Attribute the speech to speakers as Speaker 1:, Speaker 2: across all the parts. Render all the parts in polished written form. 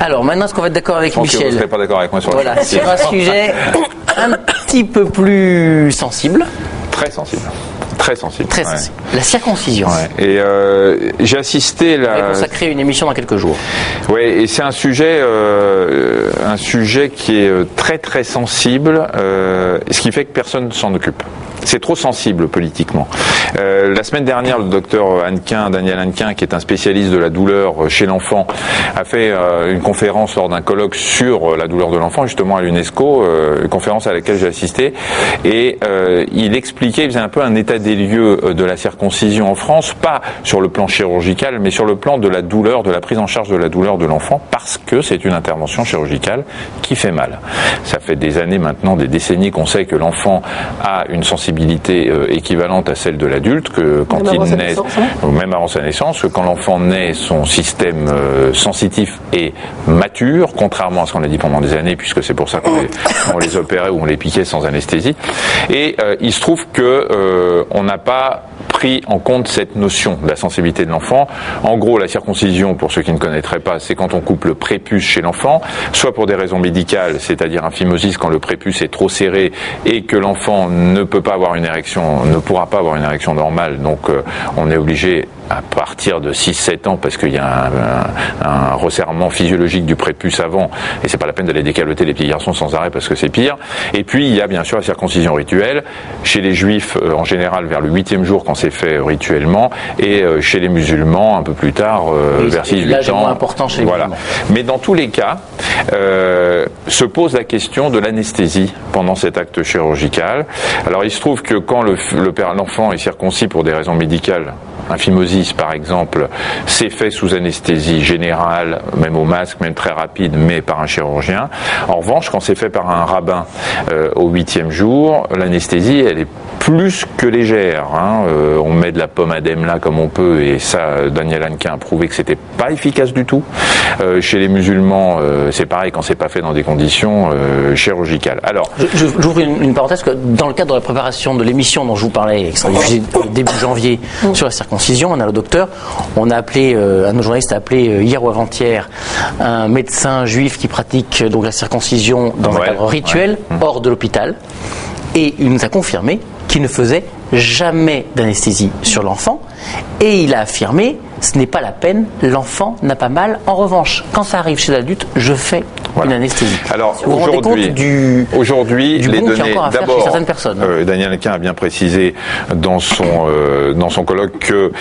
Speaker 1: Alors maintenant, est-ce qu'on va être d'accord avec Michel?
Speaker 2: Je pense que vous ne serez pas d'accord avec moi sur
Speaker 1: voilà, sur un sujet un petit peu plus sensible.
Speaker 2: Très sensible. Très sensible.
Speaker 1: Très sensible. La circoncision.
Speaker 2: Ouais. Et j'ai assisté.
Speaker 1: On va consacrer une émission dans quelques jours.
Speaker 2: Oui, et c'est un sujet qui est très très sensible, ce qui fait que personne ne s'en occupe. C'est trop sensible politiquement. La semaine dernière, le docteur Daniel Hannequin, qui est un spécialiste de la douleur chez l'enfant, a fait une conférence lors d'un colloque sur la douleur de l'enfant, justement à l'UNESCO, une conférence à laquelle j'ai assisté, et il expliquait, il faisait un peu un état des lieux de la circoncision en France, pas sur le plan chirurgical, mais sur le plan de la douleur, de la prise en charge de la douleur de l'enfant, parce que c'est une intervention chirurgicale qui fait mal. Ça fait des années maintenant, des décennies qu'on sait que l'enfant a une sensibilité équivalente à celle de l'adulte, que quand il naît, ou même avant sa naissance, que quand l'enfant naît, son système sensitif est mature, contrairement à ce qu'on a dit pendant des années, puisque c'est pour ça qu'on les opérait ou on les piquait sans anesthésie. Et il se trouve que on n'a pas pris en compte cette notion de la sensibilité de l'enfant. En gros, la circoncision, pour ceux qui ne connaîtraient pas, c'est quand on coupe le prépuce chez l'enfant, soit pour des raisons médicales, c'est-à-dire un phimosis quand le prépuce est trop serré et que l'enfant ne peut pas avoir une érection, ne pourra pas avoir une érection normale, donc on est obligé à partir de 6-7 ans, parce qu'il y a un resserrement physiologique du prépuce avant, et c'est pas la peine d'aller décaloter les petits garçons sans arrêt parce que c'est pire. Et puis il y a bien sûr la circoncision rituelle, chez les juifs en général vers le 8e jour quand c'est fait rituellement, et chez les musulmans un peu plus tard, vers 6-8 ans.
Speaker 1: Moins important chez les musulmans.
Speaker 2: Mais dans tous les cas, se pose la question de l'anesthésie pendant cet acte chirurgical. Alors il se trouve que quand l'enfant est circoncis pour des raisons médicales, un phimosis par exemple, c'est fait sous anesthésie générale, même au masque, même très rapide, mais par un chirurgien. En revanche, quand c'est fait par un rabbin au 8e jour, l'anesthésie, elle est plus que légère. On met de la pommade là comme on peut, et ça, Daniel Hannequin a prouvé que c'était pas efficace du tout. Chez les musulmans, c'est pareil quand c'est pas fait dans des conditions chirurgicales. Alors,
Speaker 1: j'ouvre une parenthèse, que dans le cadre de la préparation de l'émission dont je vous parlais, qui sera diffusée début janvier sur la circoncision, on a le docteur, on a appelé, un de nos journalistes a appelé hier ou avant-hier un médecin juif qui pratique donc la circoncision dans un cadre rituel hors de l'hôpital, et il nous a confirmé qu'il ne faisait jamais d'anesthésie sur l'enfant, et il a affirmé: ce n'est pas la peine, l'enfant n'a pas mal. En revanche, quand ça arrive chez l'adulte, je fais une anesthésie.
Speaker 2: Alors
Speaker 1: vous vous rendez compte du
Speaker 2: les
Speaker 1: bon
Speaker 2: données,
Speaker 1: qu'il y a encore à faire chez certaines personnes.
Speaker 2: Daniel Hannequin a bien précisé dans son colloque que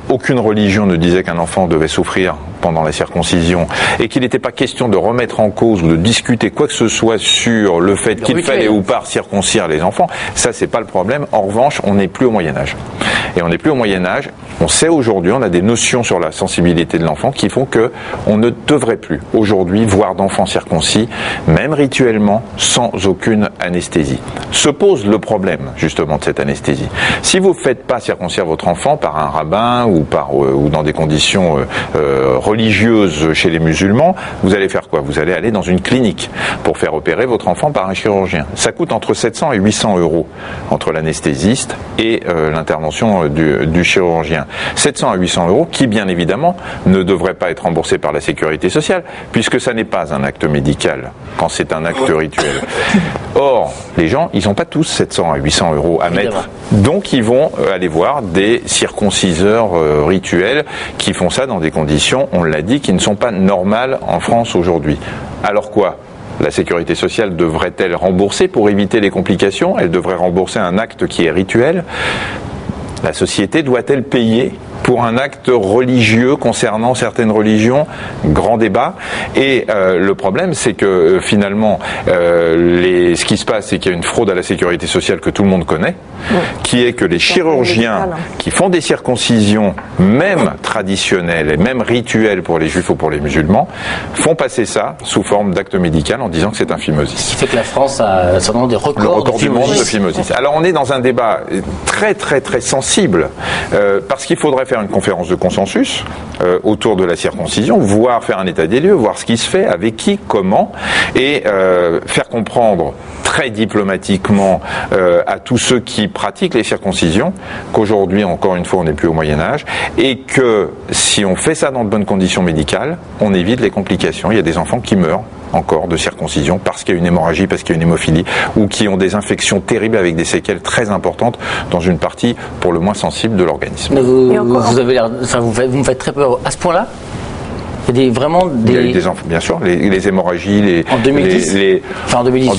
Speaker 2: aucune religion ne disait qu'un enfant devait souffrir pendant la circoncision, et qu'il n'était pas question de remettre en cause ou de discuter quoi que ce soit sur le fait qu'il fallait ou pas circoncire les enfants. Ça, c'est pas le problème. En revanche, on n'est plus au Moyen-Âge. Et on n'est plus au Moyen-Âge. On sait aujourd'hui, on a des notions sur la sensibilité de l'enfant qui font que on ne devrait plus aujourd'hui voir d'enfants circoncis, même rituellement, sans aucune anesthésie. Se pose le problème justement de cette anesthésie. Si vous ne faites pas circoncire votre enfant par un rabbin ou dans des conditions religieuses chez les musulmans, vous allez faire quoi? Vous allez aller dans une clinique pour faire opérer votre enfant par un chirurgien. Ça coûte entre 700 et 800 euros entre l'anesthésiste et l'intervention du chirurgien. 700 à 800 euros qui, bien évidemment, ne devraient pas être remboursés par la sécurité sociale, puisque ça n'est pas un acte médical quand c'est un acte rituel. Or, les gens, ils n'ont pas tous 700 à 800 euros à mettre, donc ils vont aller voir des circonciseurs rituels qui font ça dans des conditions, on l'a dit, qui ne sont pas normales en France aujourd'hui. Alors quoi ? La sécurité sociale devrait-elle rembourser pour éviter les complications? Elle devrait rembourser un acte qui est rituel. La société doit-elle payer pour un acte religieux concernant certaines religions? Grand débat. Et le problème, c'est que finalement, ce qui se passe, c'est qu'il y a une fraude à la sécurité sociale que tout le monde connaît, qui est que les chirurgiens qui font des circoncisions, même traditionnelles et même rituelles pour les juifs ou pour les musulmans, font passer ça sous forme d'acte médical en disant que c'est un phimosis.
Speaker 1: C'est que la France a certainement des records,
Speaker 2: le record du monde de phimosis. Alors on est dans un débat très très très sensible, parce qu'il faudrait faire une conférence de consensus autour de la circoncision, faire un état des lieux, voir ce qui se fait, avec qui, comment, et faire comprendre très diplomatiquement à tous ceux qui pratiquent les circoncisions qu'aujourd'hui, encore une fois, on n'est plus au Moyen-Âge, et que si on fait ça dans de bonnes conditions médicales, on évite les complications. Il y a des enfants qui meurent encore de circoncision parce qu'il y a une hémorragie, parce qu'il y a une hémophilie, ou qui ont des infections terribles avec des séquelles très importantes dans une partie pour le moins sensible de l'organisme.
Speaker 1: Mais vous avez l'air, enfin, vous me faites très peur à ce point-là. Il y a vraiment des...
Speaker 2: Il y a eu des enfants, bien sûr, les hémorragies,
Speaker 1: en 2010,
Speaker 2: en 2010,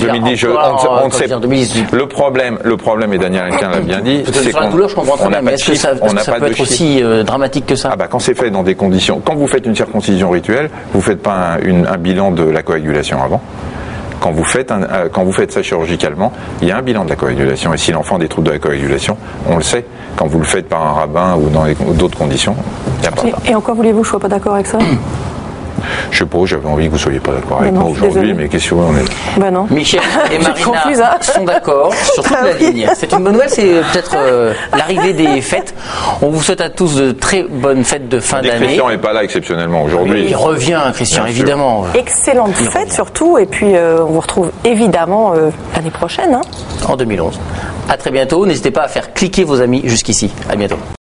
Speaker 2: on ne sait.
Speaker 1: En 2010.
Speaker 2: Le problème, et Daniel Inquin l'a bien dit,
Speaker 1: c'est qu'on la douleur, je comprends très bien, mais est-ce que ça peut être aussi dramatique que ça?
Speaker 2: Ah bah, quand c'est fait dans des conditions, quand vous faites une circoncision rituelle, vous faites pas un bilan de la coagulation avant. Quand vous faites ça chirurgicalement, il y a un bilan de la coagulation. Et si l'enfant a des troubles de la coagulation, on le sait. Quand vous le faites par un rabbin ou dans d'autres conditions, il n'y a pas ça.
Speaker 3: Et encore voulez-vous que je ne sois pas d'accord avec ça?
Speaker 2: Je sais pas, j'avais envie que vous ne soyez pas d'accord avec moi aujourd'hui, mais qu'est-ce que vous en êtes?
Speaker 3: Ben non.
Speaker 1: Michel et Marina sont d'accord sur toute la ligne. C'est une bonne nouvelle, c'est peut-être l'arrivée des fêtes. On vous souhaite à tous de très bonnes fêtes de fin d'année.
Speaker 2: Christian n'est pas là exceptionnellement aujourd'hui.
Speaker 1: Il revient, Christian, bien évidemment.
Speaker 3: Excellente fête surtout, et puis on vous retrouve évidemment l'année prochaine.
Speaker 1: En 2011. À très bientôt. N'hésitez pas à faire cliquer vos amis jusqu'ici. À bientôt.